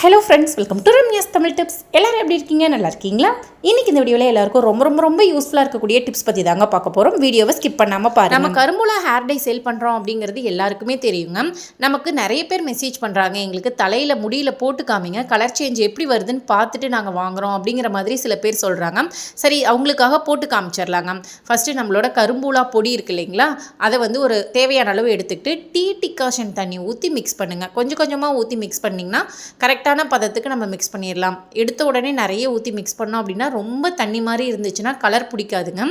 Hello friends, welcome to Ramya's Tamil tips. எல்லோரும் எப்படி இருக்கீங்க? நல்லா இருக்கீங்களா? இன்றைக்கி இந்த வீடியோவில் எல்லாருக்கும் ரொம்ப யூஸ்ஃபுல்லாக இருக்கக்கூடிய டிப்ஸ் பற்றி தாங்க பார்க்க போகிறோம். வீடியோவை ஸ்கிப் பண்ணாமல் பாருங்கள். நம்ம கரும்புலா ஹேர் டை சேல் பண்ணுறோம் அப்படிங்கிறது எல்லாருக்குமே தெரியுங்க. நமக்கு நிறைய பேர் மெசேஜ் பண்ணுறாங்க, எங்களுக்கு தலையில் முடியில் போட்டு காமிங்க, கலர் சேஞ்ச் எப்படி வருதுன்னு பார்த்துட்டு நாங்கள் வாங்குகிறோம் அப்படிங்கிற மாதிரி சில பேர் சொல்கிறாங்க. சரி, அவங்களுக்காக போட்டு காமிச்சிடலாங்க. ஃபஸ்ட்டு நம்மளோட கரும்புலா பொடி இருக்குது இல்லைங்களா, அதை வந்து ஒரு தேவையான அளவு எடுத்துக்கிட்டு டீ டிகாஷன் தண்ணி ஊற்றி மிக்ஸ் பண்ணுங்கள். கொஞ்சம் கொஞ்சமாக ஊற்றி மிக்ஸ் பண்ணிங்கன்னா கரெக்டான பதத்துக்கு நம்ம மிக்ஸ் பண்ணிடலாம். எடுத்த உடனே நிறைய ஊற்றி மிக்ஸ் பண்ணோம் அப்படின்னா ரொம்ப தண்ணி மாதிரி இருந்துச்சுன்னா கலர் பிடிக்காதுங்க.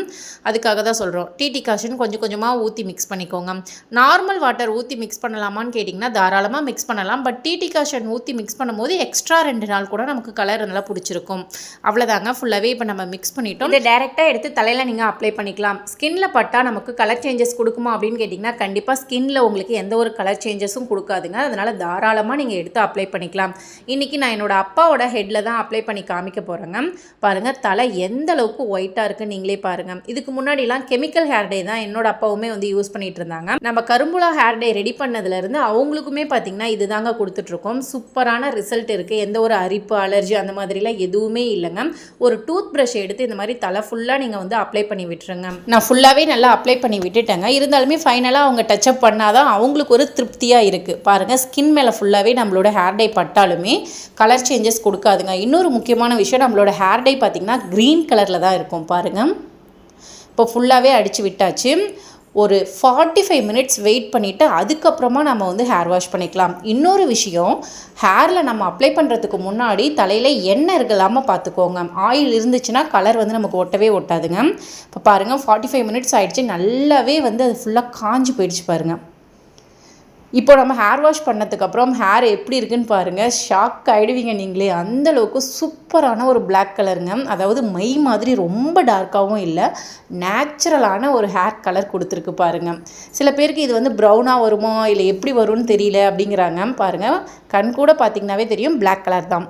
அதுக்காக தான் சொல்கிறோம். டீ டிகாஷன் கொஞ்சம் கொஞ்சமாக ஊற்றி மிக்ஸ் பண்ணிக்கோங்க. நார்மல் வாட்டர் ஊற்றி மிக்ஸ் பண்ணலாமான்னு கேட்டிங்கன்னா தாராளமாக மிக்ஸ் பண்ணலாம். பட் டீ டிகாஷன் ஊற்றி மிக்ஸ் பண்ணும்போது எக்ஸ்ட்ரா 2 நாள் கூட நமக்கு கலர் நல்லா பிடிச்சிருக்கும். அவ்வளோதாங்க, ஃபுல்லாகவே இப்போ நம்ம மிக்ஸ் பண்ணிட்டோம். இதை டேரெக்டாக எடுத்து தலையில் நீங்கள் அப்ளை பண்ணிக்கலாம். ஸ்கின்ல பட்டால் நமக்கு கலர் சேஞ்சஸ் கொடுக்குமா அப்படின்னு கேட்டிங்கன்னா கண்டிப்பாக ஸ்கின்ல உங்களுக்கு எந்த ஒரு கலர் சேஞ்சஸும் கொடுக்காதுங்க. அதனால் தாராளமாக நீங்கள் எடுத்து அப்ளை பண்ணிக்கலாம். இன்றைக்கி நான் என்னோட அப்பாவோட ஹெட்டில் தான் அப்ளை பண்ணி காமிக்க போகிறேங்க. பாருங்கள், தலை எந்த அளவுக்கு ஒயிட்டாக இருக்குன்னு நீங்களே பாருங்கள். இதுக்கு முன்னாடிலாம் கெமிக்கல் ஹேர் டே தான் என்னோட அப்பாவுமே வந்து யூஸ் பண்ணிகிட்டு இருந்தாங்க. நம்ம கரும்புலா ஹேர் டே ரெடி பண்ணதுலேருந்து அவங்களுக்குமே பார்த்திங்கன்னா இது தாங்க கொடுத்துட்ருக்கோம். சூப்பரான ரிசல்ட் இருக்குது. எந்த ஒரு அரிப்பு, அலர்ஜி அந்த மாதிரிலாம் எதுவுமே இல்லைங்க. ஒரு டூத் ப்ரஷ் எடுத்து இந்த மாதிரி தலை ஃபுல்லாக நீங்கள் வந்து அப்ளை பண்ணி விட்டுருங்க. நான் ஃபுல்லாகவே நல்லா அப்ளை பண்ணி விட்டுட்டேங்க. இருந்தாலுமே ஃபைனலாக அவங்க டச்சப் பண்ணால் தான் அவங்களுக்கு ஒரு திருப்தியாக இருக்குது. பாருங்கள், ஸ்கின் மேலே ஃபுல்லாகவே நம்மளோட ஹேர் டை பட்டாலுமே கலர் சேஞ்சஸ் கொடுக்காதுங்க. இன்னொரு முக்கியமான விஷயம், நம்மளோட ஹேர் டை பார்த்திங்கன்னா க்ரீன் கலரில் தான் இருக்கும். பாருங்கள், இப்போ ஃபுல்லாகவே அடித்து விட்டாச்சு. ஒரு 45 மினிட்ஸ் வெயிட் பண்ணிவிட்டு அதுக்கப்புறமா நம்ம வந்து ஹேர் வாஷ் பண்ணிக்கலாம். இன்னொரு விஷயம், ஹேரில் நம்ம அப்ளை பண்ணுறதுக்கு முன்னாடி தலையில் எண்ணெய் இருக்கலாமல் பார்த்துக்கோங்க. ஆயில் இருந்துச்சுன்னா கலர் வந்து நமக்கு ஒட்டவே ஒட்டாதுங்க. இப்போ பாருங்கள், 45 மினிட்ஸ் ஆகிடுச்சு. நல்லாவே வந்து அது ஃபுல்லாக காஞ்சி போயிடுச்சு பாருங்கள். இப்போ நம்ம ஹேர் வாஷ் பண்ணதுக்கப்புறம் ஹேர் எப்படி இருக்குன்னு பாருங்கள். ஷாக் ஆகிடுவீங்க நீங்களே. அந்தளவுக்கு சூப்பரான ஒரு பிளாக் கலருங்க. அதாவது மை மாதிரி ரொம்ப டார்க்காகவும் இல்லை, நேச்சுரலான ஒரு ஹேர் கலர் கொடுத்துருக்கு பாருங்கள். சில பேருக்கு இது வந்து ப்ரௌனாக வருமோ இல்லை எப்படி வரும்னு தெரியல அப்படிங்கிறாங்க. பாருங்கள், கண் கூட பார்த்திங்கனாவே தெரியும் பிளாக் கலர் தான்.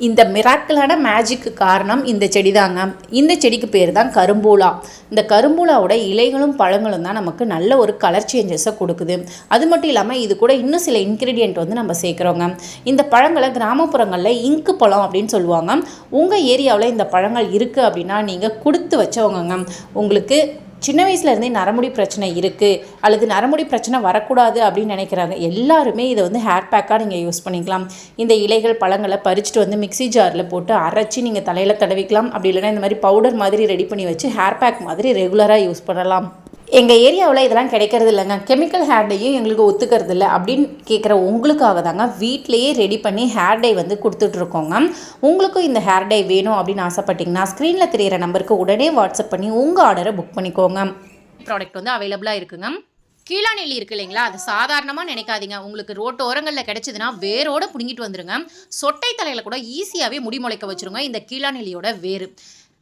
இந்த மிராக்கிளான மேஜிக்கு காரணம் இந்த செடி தாங்க. இந்த செடிக்கு பேர் தான் கரும்பூலா. இந்த கரும்பூலாவோட இலைகளும் பழங்களும் தான் நமக்கு நல்ல ஒரு கலர் சேஞ்சஸை கொடுக்குது. அது மட்டும் இல்லாமல் இது கூட இன்னும் சில இன்க்ரீடியண்ட் வந்து நம்ம சேர்க்குறோங்க. இந்த பழங்களை கிராமப்புறங்களில் இங்கு பழம் அப்படின்னு சொல்லுவாங்க. உங்கள் ஏரியாவில் இந்த பழங்கள் இருக்குது அப்படின்னா நீங்கள் கொடுத்து வச்சவங்க. உங்களுக்கு சின்ன வயசுலேருந்தே நரமுடி பிரச்சனை இருக்குது அல்லது நரமுடி பிரச்சனை வரக்கூடாது அப்படின்னு நினைக்கிறாங்க எல்லாருமே இதை வந்து ஹேர் பேக்காக நீங்கள் யூஸ் பண்ணிக்கலாம். இந்த இலைகள் பழங்களை பறிச்சுட்டு வந்து மிக்ஸி ஜாரில் போட்டு அரைச்சி நீங்கள் தலையில் தடவிக்கலாம். அப்படி இல்லைன்னா இந்த மாதிரி பவுடர் மாதிரி ரெடி பண்ணி வச்சு ஹேர் பேக் மாதிரி ரெகுலராக யூஸ் பண்ணலாம். எங்கள் ஏரியாவில் இதெல்லாம் கிடைக்கிறது இல்லைங்க, கெமிக்கல் ஹேர் டையும் எங்களுக்கு ஒத்துக்கிறது இல்லை அப்படின்னு கேட்குற உங்களுக்காக தாங்க வீட்டிலையே ரெடி பண்ணி ஹேர் டை வந்து கொடுத்துட்ருக்கோங்க. உங்களுக்கும் இந்த ஹேர் டை வேணும் அப்படின்னு ஆசைப்பட்டிங்கன்னா ஸ்க்ரீனில் தெரிகிற நம்பருக்கு உடனே வாட்ஸ்அப் பண்ணி உங்கள் ஆர்டரை புக் பண்ணிக்கோங்க. ப்ராடக்ட் வந்து அவைலபிளாக இருக்குங்க. கீழா நெல்லி இருக்குது இல்லைங்களா, அது சாதாரணமாக நினைக்காதீங்க. உங்களுக்கு ரோட்டு ஓரங்களில் கிடைச்சதுன்னா வேரோட பிடுங்கிட்டு வந்துடுங்க. சொட்டை தலையில் கூட ஈஸியாகவே முடி முளைக்க வச்சுருங்க இந்த கீழா நெல்லியோட வேறு.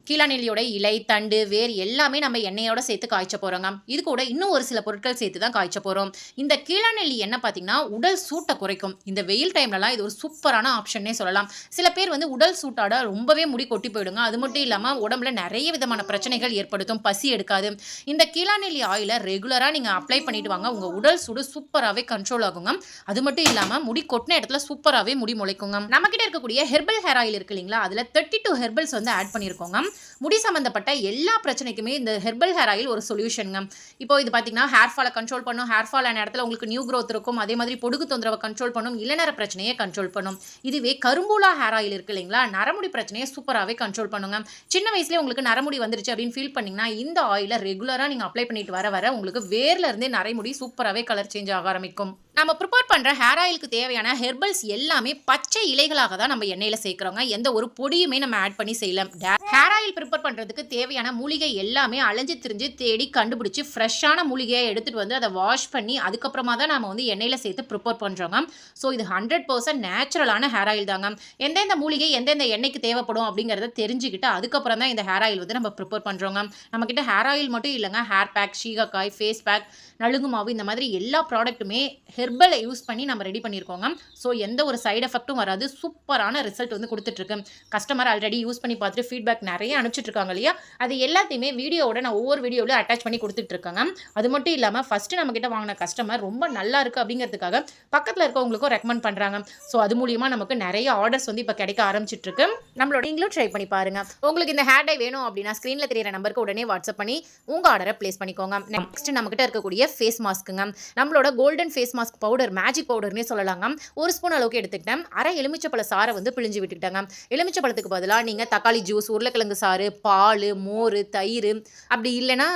கீழாநெல்லியோட இலை, தண்டு, வேர் எல்லாமே நம்ம எண்ணெயோட சேர்த்து காய்ச்ச போகிறோங்க. இது கூட இன்னும் ஒரு சில பொருட்கள் சேர்த்து தான் காய்ச்ச போகிறோம். இந்த கீழாநெல்லி எண்ணெய் பார்த்திங்கன்னா உடல் சூட்டை குறைக்கும். இந்த வெயில் டைம்லலாம் இது ஒரு சூப்பரான ஆப்ஷன்னே சொல்லலாம். சில பேர் வந்து உடல் சூட்டாட ரொம்பவே முடி கொட்டி போயிடுங்க. அது மட்டும் இல்லாமல் உடம்புல நிறைய விதமான பிரச்சனைகள் ஏற்படுத்தும், பசி எடுக்காது. இந்த கீழாநெல்லி ஆயிலை ரெகுலராக நீங்கள் அப்ளை பண்ணிட்டு வாங்க, உங்கள் உடல் சூடு சூப்பராகவே கண்ட்ரோல் ஆகுங்க. அது மட்டும் இல்லாமல் முடி கொட்டின இடத்துல சூப்பராகவே முடி முளைக்குங்க. நம்மக்கிட்ட இருக்கக்கூடிய ஹெர்பல் ஹேர் ஆயில் இருக்கு இல்லைங்களா, அதில் 32 ஹெர்பல்ஸ் வந்து ஆட் பண்ணியிருக்கோங்க. முடி சம்மந்தப்பட்ட எல்லா பிரச்சனைக்குமே இந்த ஹெர்பல் ஹேர் ஆயில் ஒரு சொல்யூஷனுங்க. இப்போ இது பார்த்தீங்கன்னா ஹேர் ஃபாலை கண்ட்ரோல் பண்ணும். ஹேர் ஃபால் ஆன இடத்துல உங்களுக்கு நியூ க்ரோத் இருக்கும். அதே மாதிரி பொடுகு தொந்தரவை கண்ட்ரோல் பண்ணும். இளநர பிரச்சனையை கண்ட்ரோல் பண்ணும். இதுவே கரும்பூலா ஹேர் ஆயில் இருக்கு இல்லைங்களா, நரமுடி பிரச்சனையை சூப்பராகவே கண்ட்ரோல் பண்ணுங்க. சின்ன வயசுலேயே உங்களுக்கு நரமுடி வந்துருச்சு அப்படின்னு ஃபீல் பண்ணிங்கன்னா இந்த ஆயிலை ரெகுலராக நீங்கள் அப்ளை பண்ணிட்டு வர உங்களுக்கு வேர்ல இருந்தே நரைமுடி சூப்பராகவே கலர் சேஞ்ச் ஆக ஆரம்பிக்கும். நம்ம ப்ரிப்பேர் பண்ணுற ஹேர் ஆயிலுக்கு தேவையான ஹெர்பல்ஸ் எல்லாமே பச்சை இலைகளாக தான் நம்ம எண்ணெயில் சேர்க்குறோங்க. எந்த ஒரு பொடியுமே நம்ம ஆட் பண்ணி செய்யலாம். ஹேர் ஆயில் ப்ரிப்பேர் பண்ணுறதுக்கு தேவையான மூலிகை எல்லாமே அலைஞ்சு திரிஞ்சு தேடி கண்டுபிடிச்சி ஃப்ரெஷ்ஷான மூலிகையை எடுத்துகிட்டு வந்து அதை வாஷ் பண்ணி அதுக்கப்புறமா தான் நம்ம வந்து எண்ணெயில் சேர்த்து ப்ரிப்பேர் பண்ணுறோங்க. ஸோ இது 100% நேச்சுரலான ஹேர் ஆயில் தாங்க. எந்தெந்த மூலிகை எந்தெந்த எண்ணெய்க்கு தேவைப்படும் அப்படிங்கிறத தெரிஞ்சுக்கிட்டு அதுக்கப்புறம் தான் இந்த ஹேர் ஆயில் வந்து நம்ம ப்ரிப்பேர் பண்ணுறோங்க. நம்மக்கிட்ட ஹேர் ஆயில் மட்டும் இல்லைங்க, hair pack, shikakai, face pack, நலுங்கு மாவு, இந்த மாதிரி எல்லா ப்ராடக்ட்டுமே ஹெர்பலை யூஸ் பண்ணி நம்ம ரெடி பண்ணியிருக்கோங்க. ஸோ எந்த ஒரு சைடு எஃபெக்ட்டும் வராது. சூப்பரான ரிசல்ட் வந்து கொடுத்துட்ருக்கு. கஸ்டமர் ஆல்ரெடி யூஸ் பண்ணி பார்த்துட்டு ஃபீட்பேக் நிறைய அனுப்பிச்சிட்ருக்காங்க இல்லையா, அது எல்லாத்தையுமே வீடியோவோட நான் ஒவ்வொரு வீடியோவில் அட்டாச் பண்ணி கொடுத்துட்ருக்கேங்க. அது மட்டும் இல்லாமல் ஃபஸ்ட்டு நம்மக்கிட்ட வாங்கின கஸ்டமர் ரொம்ப நல்லா இருக்குது அப்படிங்கிறதுக்காக பக்கத்தில் இருக்கவங்களுக்கும் ரெக்கமெண்ட் பண்ணுறாங்க. ஸோ அது மூலியமாக நமக்கு நிறைய ஆர்டர்ஸ் வந்து இப்போ கிடைக்க ஆரம்பிச்சிட்ருக்கு. நம்மளோட நீங்களும் ட்ரை பண்ணி பாருங்கள். உங்களுக்கு இந்த ஹேர் டை வேணும் அப்படின்னா ஸ்க்ரீனில் தெரியிற நம்பருக்கு உடனே வாட்ஸ்அப் பண்ணி உங்கள் ஆர்டரை ப்ளேஸ் பண்ணிக்கோங்க. நெக்ஸ்ட் நம்மகிட்ட இருக்கக்கூடிய ஃபேஸ் மாஸ்க்குங்க. நம்மளோட golden face mask powder, magic பவுடர்னே சொல்லலாங்க. ஒரு ஸ்பூன் அளவுக்கு எடுத்துக்கிட்டேன். அரை எலுமிச்சப்பழ சாறை வந்து பிழிஞ்சு விட்டுக்கிட்டாங்க. எலுமிச்சப்பழத்துக்கு பதிலாக நீங்கள் தக்காளி ஜூஸ், உருளைக்கிழங்கு சாறு, பால், மோர், தயிர், அப்படி இல்லைன்னா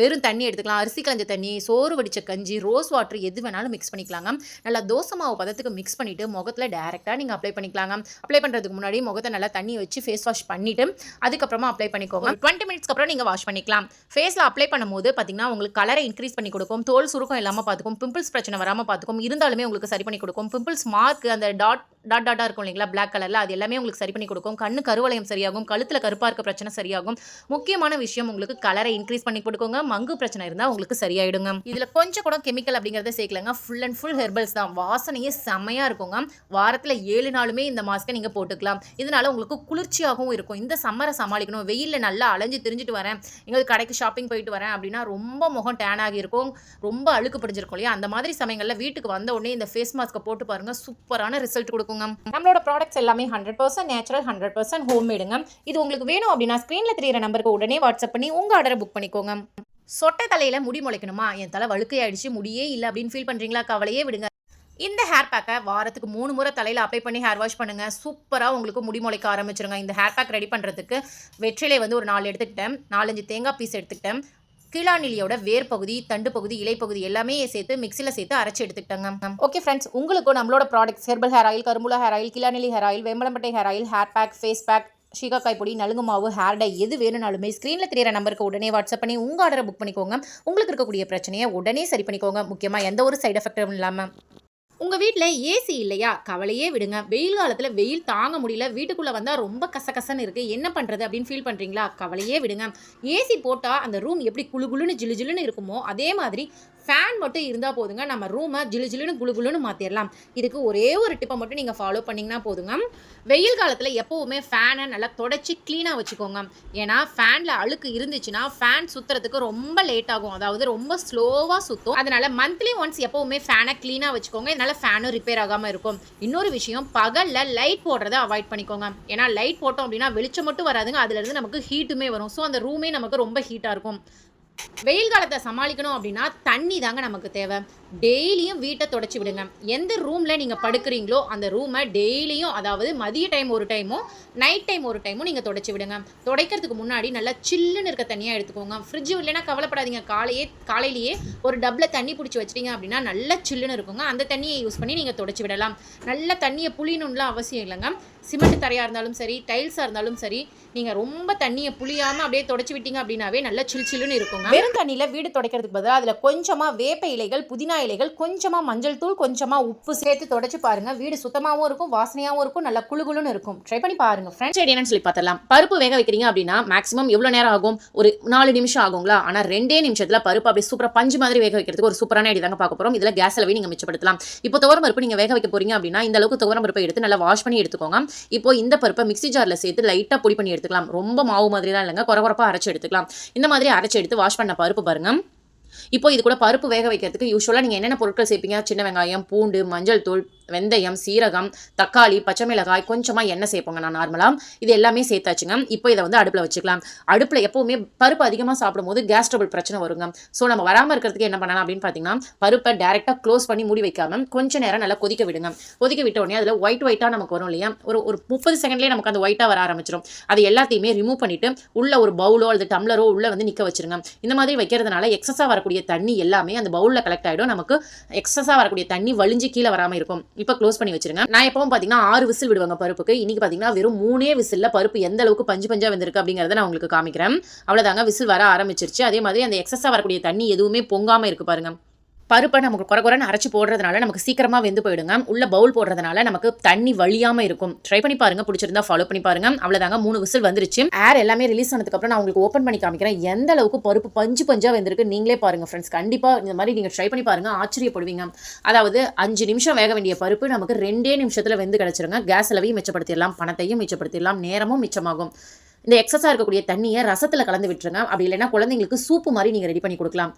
வெறும் தண்ணி எடுத்துக்கலாம். அரிசி கலஞ்ச தண்ணி, சோறு வடித்த கஞ்சி, ரோஸ் வாட்டர் எது வேணாலும் மிக்ஸ் பண்ணிக்கலாங்க. நல்லா தோசை மாவு பதத்துக்கு மிக்ஸ் பண்ணிவிட்டு முகத்தில் டேரெக்டாக நீங்கள் அப்ளை பண்ணிக்கலாங்க. அப்ளை பண்ணுறதுக்கு முன்னாடி முகத்தை நல்லா தண்ணி வச்சு ஃபேஸ் வாஷ் பண்ணிவிட்டு அதுக்கப்புறமா அப்ளை பண்ணிக்கோங்க. 20 மினிட்ஸ்க்கு அப்புறம் நீங்கள் வாஷ் பண்ணிக்கலாம். ஃபேஸில் அப்ளை பண்ணும்போது பார்த்தீங்கன்னா உங்களுக்கு கலரை இன்க்ரீஸ் பண்ணி கொடுக்கும், தோல் சுருக்கம் இல்லாமல் பார்த்துக்கும், பிம்பிள்ஸ் பிரச்சனை வராமல் பார்த்துக்கும், இருந்தாலுமே உங்களுக்கு சரி பண்ணி கொடுக்கும். பிம்பிள்ஸ் மார்க் அந்த டாட்டாக இருக்கும் இல்லைங்களா, பிளாக் கலரில், அது எல்லாமே உங்களுக்கு சரி பண்ணி கொடுக்கும். கண்ணு கருவளையம் சரியாகும், கழுத்தில் கருப்பாக இருக்க பிரச்சனை சரியாகும். முக்கியமான விஷயம் உங்களுக்கு கலரை இன்க்ரீஸ் பண்ணி கொடுக்குங்க. மங்கு பிரச்சனை இருந்தால் உங்களுக்கு சரியாயிடுங்க. இதில் கொஞ்சம் கூட கெமிக்கல் அப்படிங்கிறத சேர்க்கலங்க. ஃபுல் அண்ட் ஃபுல் ஹெர்பல்ஸ் தான். வாசனையே செம்மையாக இருக்குங்க. வாரத்தில் 7 நாளுமே இந்த மாஸ்க்கை நீங்கள் போட்டுக்கலாம். இதனால உங்களுக்கு குளிர்ச்சியாகவும் இருக்கும். இந்த சம்மரை சமாளிக்கணும், வெயிலில் நல்லா அலைஞ்சு திரிஞ்சிட்டு வரேன், எங்களுக்கு கடைக்கு ஷாப்பிங் போயிட்டு வரேன் அப்படின்னா ரொம்ப முகம் டேன் ஆகியிருக்கும், ரொம்ப அழுக்கு பிடிச்சிருக்கும் இல்லையா, அந்த மாதிரி சமயங்களில் வீட்டுக்கு வந்த உடனே இந்த ஃபேஸ் மாஸ்க்கை போட்டு பாருங்க, சூப்பரான ரிசல்ட் கொடுக்குங்க. நம்மளோட ப்ராடக்ட்ஸ் எல்லாமே 100% நேச்சுரல், 100% ஹோம்மேடுங்க. இது உங்களுக்கு வேணும் அப்படின்னா ஸ்க்ரீனில் தெரியிற நம்பருக்கு உடனே வாட்ஸ்அப் பண்ணி உங்கள் ஆர்டரை புக் பண்ணிக்கோங்க. சொட்டை தலையில் முடி முளைக்கணுமா, என் தலை வழுக்கையாயிடுச்சு, முடியே இல்லை அப்படின்னு ஃபீல் பண்ணுறீங்களா, கவலையே விடுங்க. இந்த ஹேர் பேக்கை வாரத்துக்கு 3 முறை தலையில் அப்ளை பண்ணி ஹேர் வாஷ் பண்ணுங்கள். சூப்பராக உங்களுக்கு முடி முளைக்க ஆரம்பிச்சிருங்க. இந்த ஹேர் பேக் ரெடி பண்ணுறதுக்கு வெற்றிலை வந்து ஒரு 4 எடுத்துக்கிட்டேன், 4-5 தேங்காய் பீஸ் எடுத்துக்கிட்டேன், கீழாநெல்லியோட வேர் பகுதி, தண்டு பகுதி, இலை பகுதி எல்லாமே சேர்த்து மிக்சியில் சேர்த்து அரைச்சி எடுத்துக்கிட்டாங்க. ஓகே ஃப்ரெண்ட்ஸ், உங்களுக்கும் நம்மளோட ப்ராடக்ட்ஸ் ஹெர்பல் ஹேர் ஆயில், கருமுலா ஹேர் ஆயில், கீழாநெல்லி ஹேர் ஆயில், வேம்பலம்பட்டை hair oil, hair pack, face pack, சீகாக்காய் பொடி, நலுங்கு மாவு, ஹேர் டை எது வேணும்னாலுமே ஸ்க்ரீனில் தெரியிற நம்பருக்கு உடனே வாட்ஸ்அப் பண்ணி உங்கள் ஆர்டரை புக் பண்ணிக்கோங்க. உங்களுக்கு இருக்கக்கூடிய பிரச்சனையை உடனே சரி பண்ணிக்கோங்க. முக்கியமாக எந்த ஒரு சைடு எஃபெக்டும் இல்லாமல். உங்கள் வீட்டில் ஏசி இல்லையா, கவலையே விடுங்க. வெயில் காலத்தில் வெயில் தாங்க முடியல, வீட்டுக்குள்ளே வந்தால் ரொம்ப கசகசன்னு இருக்குது, என்ன பண்ணுறது அப்படின்னு ஃபீல் பண்ணுறீங்களா, கவலையே விடுங்க. ஏசி போட்டால் அந்த ரூம் எப்படி குளுகுளுன்னு ஜிலு ஜிலுன்னு இருக்குமோ அதே மாதிரி ஃபேன் மட்டும் இருந்தால் போதுங்க, நம்ம ரூமை ஜிலு ஜிலுன்னு குளுகுளுன்னு மாற்றிடலாம். இதுக்கு ஒரே ஒரு டிப்பை மட்டும் நீங்கள் ஃபாலோ பண்ணிங்கன்னா போதுங்க. வெயில் காலத்தில் எப்போவுமே ஃபேனை நல்லா தொடச்சி க்ளீனாக வச்சுக்கோங்க. ஏன்னா ஃபேனில் அழுக்கு இருந்துச்சுன்னா ஃபேன் சுற்றுறதுக்கு ரொம்ப லேட் ஆகும், அதாவது ரொம்ப ஸ்லோவாக சுற்றும். அதனால் மந்த்லி ஒன்ஸ் எப்போவுமே ஃபேனை க்ளீனாக வச்சுக்கோங்க. இதனால் ஃபேனும் ரிப்பேர் ஆகாமல் இருக்கும். இன்னொரு விஷயம், பகலில் லைட் போடுறதை அவாய்ட் பண்ணிக்கோங்க. ஏன்னா லைட் போட்டோம் அப்படின்னா வெளிச்சம் மட்டும் வராதுங்க, அதுலேருந்து நமக்கு ஹீட்டுமே வரும். ஸோ அந்த ரூமே நமக்கு ரொம்ப ஹீட்டாக இருக்கும். வெயில் காலத்தை சமாளிக்கணும் அப்படின்னா தண்ணி தாங்க நமக்கு தேவை. டெய்லியும் வீட்டை தொடச்சி விடுங்க. எந்த ரூமில் நீங்கள் படுக்கிறீங்களோ அந்த ரூமை டெய்லியும், அதாவது மதிய டைம் ஒரு டைமும் நைட் டைம் ஒரு டைமும் நீங்கள் தொடச்சி விடுங்க. துடைக்கிறதுக்கு முன்னாடி நல்லா சில்லுன்னு இருக்க தண்ணியாக எடுத்துக்கோங்க. ஃப்ரிட்ஜு இல்லைன்னா கவலைப்படாதீங்க, காலையிலேயே ஒரு டப்பில் தண்ணி பிடிச்சி வச்சிட்டிங்க அப்படின்னா நல்லா சில்லுன்னு இருக்குங்க. அந்த தண்ணியை யூஸ் பண்ணி நீங்கள் தொடச்சி விடலாம். நல்ல தண்ணியை புளியணும்லாம் அவசியம் இல்லைங்க. சிமெண்ட் தரையாக இருந்தாலும் சரி, டைல்ஸாக இருந்தாலும் சரி, நீங்கள் ரொம்ப தண்ணியை புளியாமல் அப்படியே தொடச்சி விட்டீங்க அப்படின்னாவே நல்லா சில்லுன்னு இருக்குங்க. வெறும் தண்ணியில் வீடு துடைக்கிறதுக்கு பதிலாக அதில் கொஞ்சமாக வேப்ப இலைகள், புதினா இலைகள், கொஞ்சமாக மஞ்சள் தூள், கொஞ்சமாக உப்பு சேர்த்து தொடச்சி பாருங்க. வீடு சுத்தமாகவும் இருக்கும், வாசனையாகவும் இருக்கும், நல்லா குளுகுளுன்னு இருக்கும். ட்ரை பண்ணி பாருங்க ஃப்ரெண்ட்ஸ். என்னன்னு சொல்லி பார்த்தலாம். பருப்பு வேக வைக்கிறீங்க அப்படின்னா மேக்ஸிமம் எவ்வளோ நேரம் ஆகும், ஒரு 4 நிமிஷம் ஆகுங்களா. ஆனால் 2 நிமிஷத்தில் பருப்பு அப்படியே சூப்பராக பஞ்சு மாதிரி வேக வைக்கிறதுக்கு ஒரு சூப்பரான ஐடியா தாங்க பார்க்க போகிறோம். இதில் கேஸ் அளவை நீங்கள் மிச்சப்படுத்தலாம். இப்போ துவரம் பருப்பு நீங்கள் வேக வைக்க போறீங்க அப்படின்னா இந்த அளவுக்கு துவரம் பருப்பை எடுத்து நல்லா வாஷ் பண்ணி எடுத்துக்கோங்க. இப்போ இந்த பருப்பை மிக்ஸி ஜாரில் சேர்த்து லைட்டாக பொடி பண்ணி எடுத்துக்கலாம். ரொம்ப மாவு மாதிரி தான் இல்லைங்க, குறகுறப்பாக அரைச்சி எடுத்துக்கலாம். இந்த மாதிரி அரைச்சி எடுத்து வாஷ் பண்ண பருப்பு பாருங்க. இப்போ இது கூட பருப்பு வேக வைக்கிறதுக்கு யூஸ்வலாக நீங்கள் என்னென்ன பொருட்கள் சேர்ப்பீங்க, சின்ன வெங்காயம், பூண்டு, மஞ்சள் தூள், வெந்தயம், சீரகம், தக்காளி, பச்சை மிளகாய், கொஞ்சமாக எண்ணெய் சேர்ப்போங்க. நான் நார்மலாக இது எல்லாமே சேர்த்தாச்சுங்க. இப்போ இதை வந்து அடுப்பில் வச்சுக்கலாம். அடுப்பில் எப்போவுமே பருப்பு அதிகமாக சாப்பிடும்போது கேஸ் ட்ரபிள் பிரச்சனை வருங்க. ஸோ நம்ம வராமல் இருக்கிறதுக்கு என்ன பண்ணலாம் அப்படின்னு பார்த்தீங்கன்னா, பருப்பை டேரெக்டாக க்ளோஸ் பண்ணி மூடி வைக்காமல் கொஞ்சம் நேரம் நல்லா கொதிக்க விடுங்க. கொதிக்க விட்ட உடனே அதில் ஒயிட்டாக நமக்கு வரும் இல்லையா, ஒரு 30 செகண்ட்லேயே நமக்கு அந்த ஒயிட்டாக வர ஆரம்பிச்சிடும். அது எல்லாத்தையுமே ரிமூவ் பண்ணிவிட்டு உள்ள ஒரு பவுலோ அல்லது டம்ளரோ உள்ளே வந்து நிற்க வச்சிருங்க. இந்த மாதிரி வைக்கிறதுனால எக்ஸஸாக வரக்கூடிய தண்ணி எல்லாமே அந்த பவுலில் கலெக்ட் ஆகிடும். நமக்கு எக்ஸஸாக வரக்கூடிய தண்ணி வழிஞ்சு கீழே வராமல் இருக்கும். இப்போ க்ளோஸ் பண்ணி வச்சிருங்க. நான் எப்பவும் பார்த்தீங்கன்னா 6 விசில் விடுவாங்க பருப்புக்கு. இன்னைக்கு பார்த்தீங்கன்னா வெறும் 3 விசில்ல பருப்பு எந்த அளவுக்கு பஞ்சு பஞ்சா வந்திருக்கு அப்படிங்கிறத நான் உங்களுக்கு காமிக்கிறேன். அவ்வளோதாங்க, விசில் வர ஆரம்பிச்சிருச்சு. அதே மாதிரி அந்த எக்ஸஸாக வரக்கூடிய தண்ணி எதுவுமே பொங்காமல் இருக்கு பாருங்க. பருப்பை நமக்கு குறைன்னு அரைச்சி போடுறதுனால நமக்கு சீக்கிரமாக வெந்து போயிடுங்க. உள்ள பவுல் போடுறதுனால நமக்கு தண்ணி வழியாமல் இருக்கும். ட்ரை பண்ணி பாருங்க, பிடிச்சிருந்தா ஃபாலோ பண்ணி பாருங்க. அவ்வளோதாங்க, 3 விசில் வந்துருச்சு. ஏர் எல்லாமே ரிலீஸ் ஆனதுக்கப்புறம் நான் உங்களுக்கு ஓப்பன் பண்ணி காமிக்கிறேன் எந்த அளவுக்கு பருப்பு பஞ்சா வெந்திருக்கு. நீங்களே பாருங்க ஃப்ரெண்ட்ஸ், கண்டிப்பாக இந்த மாதிரி நீங்கள் ட்ரை பண்ணி பாருங்க, ஆச்சரியப்படுவீங்க. அதாவது 5 நிமிஷம் வேக வேண்டிய பருப்பு நமக்கு 2 நிமிஷத்தில் வெந்து கிடச்சிருங்க. கேஸ் அளவையும் மிச்சப்படுத்திடலாம், பணத்தையும் மிச்சப்படுத்திடலாம், நேரமும் மிச்சமாகும். இந்த எக்ஸஸாக இருக்கக்கூடிய தண்ணியை ரசத்தில் கலந்து விட்டுருங்க. அப்படி இல்லைன்னா குழந்தைங்களுக்கு சூப்பு மாதிரி நீங்கள் ரெடி பண்ணி கொடுக்கலாம்.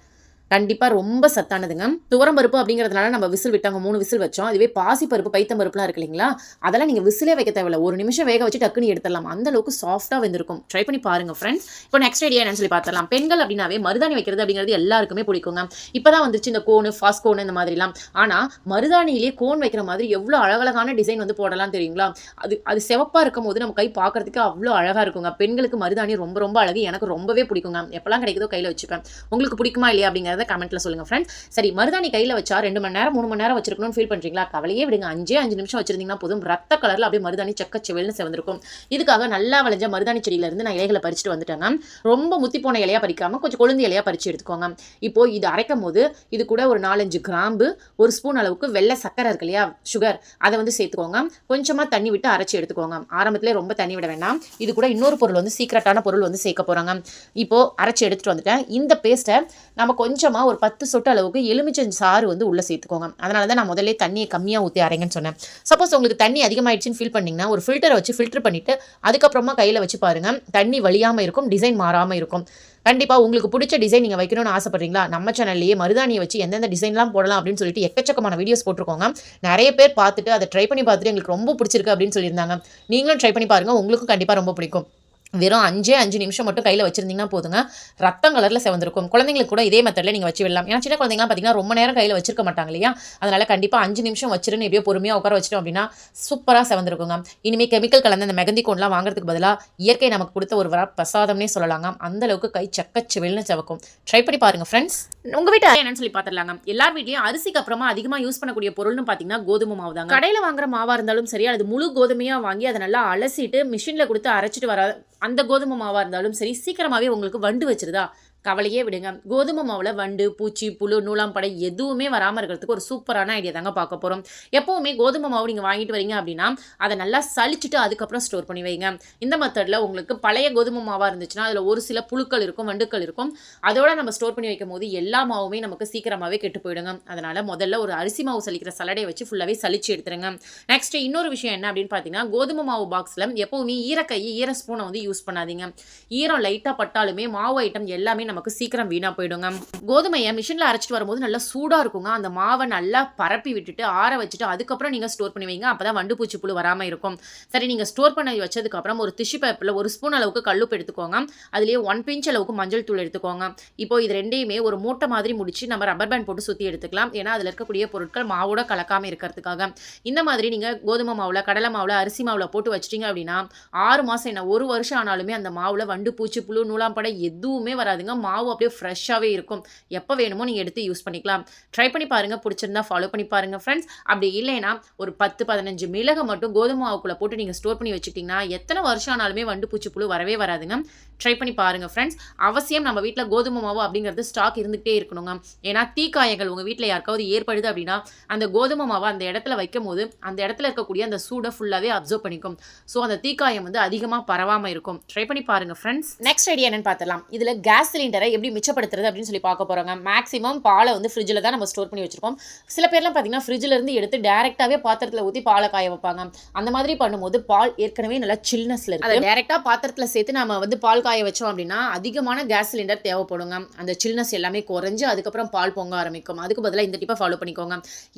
கண்டிப்பாக ரொம்ப சத்தானதுங்க. துவரம் பருப்பு அப்படிங்கிறதுனால நம்ம விசில் விட்டாங்க, 3 விசில் வச்சோம். அதுவே பாசி பருப்பு, பைத்தம் பருப்புலாம் இருக்கு இல்லைங்களா, அதெல்லாம் நீங்கள் விசிலே வைக்க தேவையில்ல, 1 நிமிஷம் வேக வச்சு டக்குன்னு எடுத்துடலாம். அந்த அளவுக்கு சாஃப்டாக வெந்திருக்கும். ட்ரை பண்ணி பாருங்க ஃப்ரெண்ட்ஸ். இப்போ நெக்ஸ்ட் ஐடியா என்னன்னு சொல்லி பார்த்துடலாம். பெண்கள் அப்படின்னாவே மருதாணி வைக்கிறது அப்படிங்கிறது எல்லாருக்குமே பிடிக்குங்க. இப்போ தான் வந்துச்சு இந்த கோனு, ஃபாஸ்ட் கோனு இந்த மாதிரிலாம். ஆனால் மருதாணியிலே கோன் வைக்கிற மாதிரி எவ்வளோ அழகழகான டிசைன் வந்து போடலாம் தெரியுங்களா. அது சிவப்பாக இருக்கும் போது நம்ம கை பார்க்கறதுக்கு அவ்வளோ அழகாக இருக்குங்க. பெண்களுக்கு மருதாணி ரொம்ப ரொம்ப அழகு. எனக்கு ரொம்பவே பிடிக்குங்க. எப்போல்லாம் கிடைக்குதோ கையில் வச்சுப்பேன். உங்களுக்கு பிடிக்குமா இல்லையா அப்படிங்கிறத கமெண்ட்ல சொல்லுங்க ஃப்ரெண்ட்ஸ். சரி, மருதாணி கையில் வச்சா 2 மணி நேரம் 3 மணி நேரம் வச்சிருக்கணும்னு ஃபீல் பண்ணுறீங்களா? கவலையே விடுங்க, 5 நிமிஷம் வச்சிருந்தீங்கன்னா போதும். ரத்த கலரில் அப்படியே மருதாணி செக்கச்செவல்னு செவந்திருக்கும். இதுக்காக நல்லா வளைஞ்ச மருதாணி செடியிலேருந்து நான் இலைகளை பறிச்சுட்டு வந்துட்டேங்க. ரொம்ப முத்தி போன இலையாக பறிக்காமல் கொஞ்சம் கொழுந்து இலையாக பறித்து எடுத்துக்கோங்க. இப்போ இது அரைக்கும் போது இது கூட ஒரு 4-5 கிராம்பு, 1 ஸ்பூன் அளவுக்கு வெள்ளை சக்கரை இருக்கு இல்லையா, சுகர், அதை வந்து சேர்த்துக்கோங்க. கொஞ்சமாக தண்ணி விட்டு அரைச்சி எடுத்துக்கோங்க. ஆரம்பத்திலே ரொம்ப தண்ணி விட வேண்டாம். இது கூட இன்னொரு பொருள் வந்து சீக்ரெட்டான பொருள் வந்து சேர்க்க போகிறாங்க. இப்போது அரைச்சி எடுத்துகிட்டு வந்துட்டேன். இந்த பேஸ்ட்டை நம்ம கொஞ்சமாக ஒரு 10 சொட்டு அளவுக்கு எலுமிச்சை சாறு வந்து உள்ளே சேர்த்துக்கோங்க. அதனால தான் நான் முதல்ல தண்ணியை கம்மியாக ஊற்றி அரைங்கன்னு சொன்னேன். சப்போஸ் உங்களுக்கு தண்ணி அதிகமாகிடுச்சின்னு ஃபீல் பண்ணிங்கன்னா ஒரு ஃபில்டரை வச்சு ஃபில்டர் பண்ணிவிட்டு அதுக்கப்புறமா கையில் வச்சு பாருங்கள், தண்ணி வழியாமல் இருக்கும், டிசைன் மாறாமல் இருக்கும். கண்டிப்பாக உங்களுக்கு பிடிச்ச டிசைன் நீங்கள் வைக்கணும்னு ஆசைப்படுறீங்களா? நம்ம சேனல்லையே மருதாணியை வச்சு எந்தெந்த டிசைன்லாம் போடலாம் அப்படின்னு சொல்லிட்டு எக்கச்சக்கமான வீடியோஸ் போட்டிருக்கோங்க. நிறைய பேர் பார்த்துட்டு அதை ட்ரை பண்ணி பார்த்துட்டு எங்களுக்கு ரொம்ப பிடிச்சிருக்கு அப்படின்னு சொல்லியிருந்தாங்க. நீங்களும் ட்ரை பண்ணி பாருங்கள், உங்களுக்கும் கண்டிப்பாக ரொம்ப பிடிக்கும். வெறும் 5 நிமிஷம் மட்டும் கையில் வச்சிருந்தீங்கன்னா போதுங்க, ரத்தம் கலரில் செவந்திருக்கும். குழந்தைங்களுக்கு கூட இதே மெத்தடில் நீங்கள் வச்சு விடலாம். ஏன்னா சின்ன குழந்தைங்களாம் பார்த்தீங்கன்னா ரொம்ப நேரம் கையில் வச்சிருக்க மாட்டாங்க இல்லையா, அதனால் கண்டிப்பாக 5 நிமிஷம் வச்சிருந்து எப்படியோ பொறுமையாக உட்கார வச்சிட்டோம் அப்படின்னா சூப்பராக செவந்திருக்குங்க. இனிமேல் கெமிக்கல் கலந்த அந்த மெகந்தி கோன்லாம் வாங்குறதுக்கு பதிலாக இயற்கை நமக்கு கொடுத்த ஒரு பிரசாதம்னே சொல்லலாங்க. அந்த அளவுக்கு கை செக்கச்செவல்னு செவக்கும். ட்ரை பண்ணி பாருங்க ஃப்ரெண்ட்ஸ். உங்கள் வீட்டு என்னன்னு சொல்லி பார்த்துடலாங்க. எல்லார் வீட்லையும் அரிசிக்கு அப்புறமா அதிகமாக யூஸ் பண்ணக்கூடிய பொருள்னு பார்த்தீங்கன்னா கோதுமை மாவு தாங்க. கடையில் வாங்குற மாவாக இருந்தாலும் சரி, அது முழு கோதுமையாக வாங்கி அதை நல்லா அலசிட்டு மிஷினில் கொடுத்து அரைச்சிட்டு வர அந்த கோதுமை மாவாக இருந்தாலும் சரி, சீக்கிரமாகவே உங்களுக்கு வண்டு வச்சிருதா? கவலையே விடுங்க. கோதுமை மாவில் வண்டு, பூச்சி, புழு, நூலாம்படை எதுவுமே வராமல் இருக்கிறதுக்கு ஒரு சூப்பரான ஐடியா தாங்க பார்க்க போகிறோம். எப்போவுமே கோதுமை மாவு நீங்கள் வாங்கிட்டு வரீங்க அப்படின்னா அதை நல்லா சலிச்சுட்டு அதுக்கப்புறம் ஸ்டோர் பண்ணி வைங்க. இந்த மெத்தடில் உங்களுக்கு பழைய கோதுமை மாவாக இருந்துச்சுன்னா அதில் ஒரு சில புழுக்கள் இருக்கும், வண்டுக்கள் இருக்கும். அதோட நம்ம ஸ்டோர் பண்ணி வைக்கும் போது எல்லா மாவுமே நமக்கு சீக்கிரமாகவே கெட்டு போயிடுங்க. அதனால் முதல்ல ஒரு அரிசி மாவு சலிக்கிற சலடையை வச்சு ஃபுல்லாகவே சலிச்சு எடுத்துருங்க. நெக்ஸ்ட் இன்னொரு விஷயம் என்ன அப்படின்னு பார்த்தீங்கன்னா, கோதுமை மாவு பாக்ஸில் எப்போவுமே ஈரக்கை, ஈர ஸ்பூனை வந்து யூஸ் பண்ணாதீங்க. ஈரம் லைட்டாக பட்டாலுமே மாவு ஐட்டம் எல்லாமே நமக்கு சீக்கிரம் வீணா போயிடுங்க. கோதுமையை மிஷினில் அரைச்சிட்டு வரும்போது நல்லா சூடாக இருக்குங்க. அந்த மாவை நல்லா பரப்பி விட்டுட்டு ஆற வச்சுட்டு அதுக்கப்புறம் நீங்கள் ஸ்டோர் பண்ணி வைங்க. அப்போ தான் வண்டு பூச்சி புழு வராமல் இருக்கும். சரி, நீங்கள் ஸ்டோர் பண்ணி வச்சதுக்கப்புறம் ஒரு டிஷ்யூ பேப்பரில் 1 ஸ்பூன் அளவுக்கு கல்லுப்பு எடுத்துக்கோங்க. அதுலேயே 1 பிஞ்ச் அளவுக்கு மஞ்சள் தூள் எடுத்துக்கோங்க. இப்போ இது ரெண்டையுமே ஒரு மூட்டை மாதிரி முடிச்சு நம்ம ரப்பர் பேண்ட் போட்டு சுற்றி எடுத்துக்கலாம். ஏன்னா அதில் இருக்கக்கூடிய பொருட்கள் மாவோட கலக்காமல் இருக்கிறதுக்காக. இந்த மாதிரி நீங்கள் கோதுமை மாவில், கடலை மாவில், அரிசி மாவில் போட்டு வச்சிட்டிங்க அப்படின்னா 6 மாதம் என்ன 1 வருஷம் ஆனாலுமே அந்த மாவில் வண்டு பூச்சி புழு நூலாம்படை எதுவுமே வராதுங்க. மாவு அப்படியே ஃப்ரெஷ்ஷாகவே இருக்கும். எப்போ வேணுமோ நீங்கள் எடுத்து யூஸ் பண்ணிக்கலாம். ட்ரை பண்ணி பாருங்கள், பிடிச்சிருந்தா ஃபாலோ பண்ணி பாருங்கள் ஃப்ரெண்ட்ஸ். அப்படி இல்லைன்னா ஒரு 10-15 மிளகை மட்டும் கோதுமை மாவுக்குள்ளே போட்டு நீங்கள் ஸ்டோர் பண்ணி வச்சுக்கிட்டிங்கன்னா எத்தனை வருஷம் ஆனாலுமே வண்டு பூச்சி புழு வரவே வராதுங்க. ட்ரை பண்ணி பாருங்கள் ஃப்ரெண்ட்ஸ். அவசியம் நம்ம வீட்டில் கோதுமை மாவு அப்படிங்கிறது ஸ்டாக் இருந்துகிட்டே இருக்கணுங்க. ஏன்னா தீக்காயங்கள் உங்கள் வீட்டில் யாருக்காவது ஏற்படுது அப்படின்னா அந்த கோதுமை மாவை அந்த இடத்துல வைக்கும் போது அந்த இடத்துல இருக்கக்கூடிய அந்த சூடை ஃபுல்லாகவே அப்சர்வ் பண்ணிக்கும். ஸோ அந்த தீக்காயம் வந்து அதிகமாக பரவாமல் இருக்கும். ட்ரை பண்ணி பாருங்கள் ஃப்ரெண்ட்ஸ். நெக்ஸ்ட் ஐடியா என்னன்னு பார்த்தலாம். இதில் கேஸ் சிலிண்டரை எப்படி மிச்சப்படுத்துறது அப்படின்னு சொல்லி பார்க்க போகிறாங்க. மேக்ஸிமம் பாலை வந்து ஃப்ரிட்ஜில் தான் நம்ம ஸ்டோர் பண்ணி வச்சிருப்போம். சில பேர்லாம் பார்த்தீங்கன்னா ஃப்ரிட்ஜில் இருந்து எடுத்து டேரெக்டாகவே பாத்திரத்தில் ஊற்றி பாலை காய வைப்பாங்க. அந்த மாதிரி பண்ணும்போது பால் ஏற்கனவே நல்லா சில்னஸில் இருக்குது. அதை டேரெக்டாக பாத்திரத்தில் சேர்த்து நம்ம வந்து பால் காய வச்சோம் அப்படின்னா அதிகமான கேஸ் சிலிண்டர் தேவைப்படுங்க. அந்த சில்னஸ் எல்லாமே குறைஞ்சு அதுக்கப்புறம் பால் பொங்க ஆரம்பிக்கும். அதுக்கு பதிலாக இந்த டிப்பை ஃபாலோ பண்ணிக்கோங்க.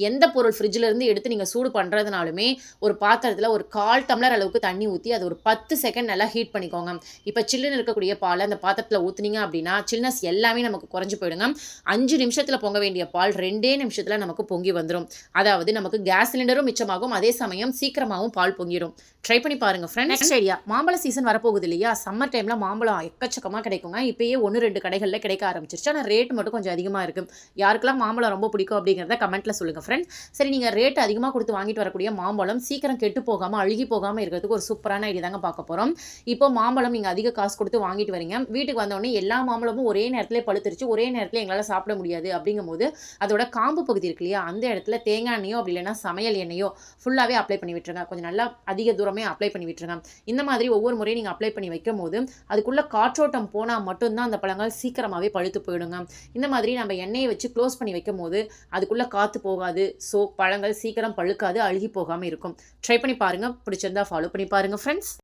எந்த பொருள் ஃப்ரிட்ஜில் இருந்து எடுத்து நீங்கள் சூடு பண்ணுறதுனாலுமே ஒரு பாத்திரத்தில் ஒரு 1/4 டம்ளர் அளவுக்கு தண்ணி ஊற்றி அது ஒரு 10 செகண்ட் நல்லா ஹீட் பண்ணிக்கோங்க. இப்போ சில்லுன்னு இருக்கக்கூடிய பாலை அந்த பாத்திரத்தில் ஊற்றுனீங்க அப்படின்னா சில்னஸ் எல்லாமே நமக்கு குறைஞ்சு போயிடுங்க. 5 நிமிஷத்தில் பொங்க வேண்டிய பால் 2 நிமிஷத்தில் நமக்கு பொங்கி வந்துடும். அதாவது நமக்கு கேஸ் சிலிண்டரும் மிச்சமாகும், அதே சமயம் சீக்கிரமாகவும் பால் பொங்கிடும். ட்ரை பண்ணி பாருங்க ஃப்ரெண்ட்ஸ். நெக்ஸ்ட் ஐடியா, மாம்பழ சீசன் வரப்போகுது இல்லையா? சம்மர் டைமில் மாம்பழம் எக்கச்சக்கமாக கிடைக்குங்க. இப்போயே 1-2 கடைகளில் கிடைக்க ஆரம்பிச்சிருச்சு. ஆனால் ரேட் மட்டும் கொஞ்சம் அதிகமாக இருக்குது. யாருக்கெல்லாம் மாம்பழம் ரொம்ப பிடிக்கும் அப்படிங்கிறத கமெண்ட்டில் சொல்லுங்கள் ஃப்ரெண்ட்ஸ். சரி, நீங்கள் ரேட் அதிகமாக கொடுத்து வாங்கிட்டு வரக்கூடிய மாம்பழம் சீக்கிரம் கெட்டு போகாமல் அழுகி போகாமல் இருக்கிறதுக்கு ஒரு சூப்பரான ஐடியா தாங்க பார்க்க போகிறோம். இப்போ மாம்பழம் நீங்கள் அதிக காசு கொடுத்து வாங்கிட்டு வரீங்க. வீட்டுக்கு வந்தோடனே எல்லா மாம்பழம் பழமும் ஒரே நேரத்தில் பழுத்துருச்சு, ஒரே நேரத்தில் எங்களால் சாப்பிட முடியாது அப்படிங்கும்போது அதோட காம்பு பகுதி இருக்கு இல்லையா, அந்த இடத்துல தேங்காய் எண்ணெயோ அப்படி இல்லைன்னா சமையல் எண்ணெயோ ஃபுல்லாகவே அப்ளை பண்ணி விட்டுருங்க. கொஞ்சம் நல்லா அதிக தூரமே அப்ளை பண்ணி விட்டுருங்க. இந்த மாதிரி ஒவ்வொரு முறையும் நீங்கள் அப்ளை பண்ணி வைக்கும் போது அதுக்குள்ளே காற்றோட்டம் போனால் மட்டும்தான் அந்த பழங்கள் சீக்கிரமாகவே பழுத்து போயிடுங்க. இந்த மாதிரி நம்ம எண்ணெயை வச்சு க்ளோஸ் பண்ணி வைக்கும் போது அதுக்குள்ளே காற்று போகாது. ஸோ பழங்கள் சீக்கிரம் பழுக்காது, அழுகி போகாமல் இருக்கும். ட்ரை பண்ணி பாருங்கள். பிடிச்சிருந்தா ஃபாலோ பண்ணி பாருங்கள் ஃப்ரெண்ட்ஸ்.